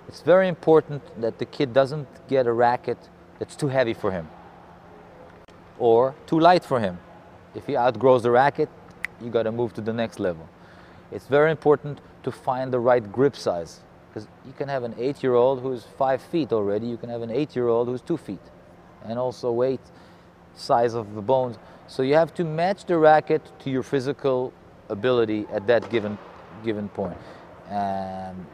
It's very important that the kid doesn't get a racket that's too heavy for him or too light for him. If he outgrows the racket, you got to move to the next level. It's very important to find the right grip size, because you can have an 8-year-old who's 5 feet already, you can have an 8-year-old who's 2 feet, and also weight, size of the bones. So you have to match the racket to your physical ability at that given point. And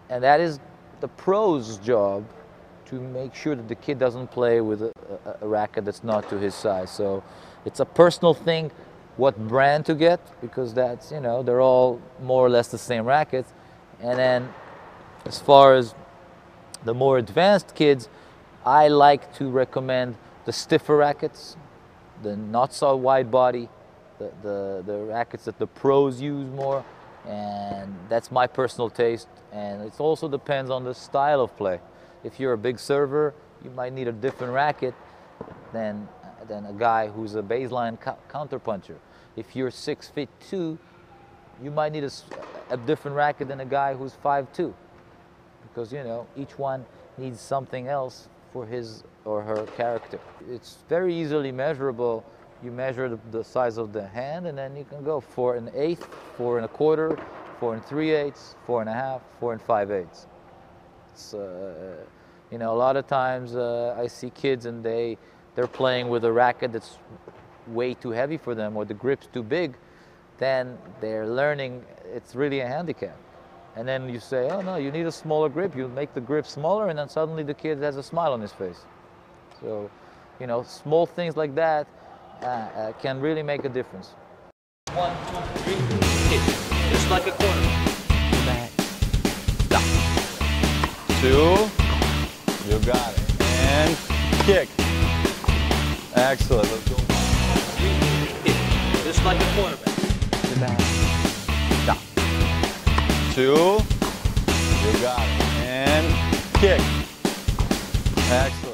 that is the pro's job, to make sure that the kid doesn't play with a racket that's not to his size. So it's a personal thing what brand to get, because that's, you know, they're all more or less the same rackets. And then as far as the more advanced kids, I like to recommend the stiffer rackets, the not so wide body, the rackets that the pros use more, and that's my personal taste. And it also depends on the style of play. If you're a big server, you might need a different racket than a guy who's a baseline counter puncher. If you're 6'2", you might need a different racket than a guy who's 5'2", because, you know, each one needs something else for his or her character. It's very easily measurable. You measure the size of the hand, and then you can go 4 1/8, 4 1/4, 4 3/8, 4 1/2, 4 5/8. It's, you know, a lot of times I see kids and they're playing with a racket that's way too heavy for them, or the grip's too big. Then they're learning it's really a handicap. And then you say, oh no, you need a smaller grip. You make the grip smaller, and then suddenly the kid has a smile on his face. So, you know, small things like that can really make a difference. 1, 2, 3, hit. Just like a corner. Back. Stop. 2, you got it. And kick. Excellent. Let's go. 3, hit. Just like a quarterback. Back. Stop. 2, you got it. And kick. Excellent.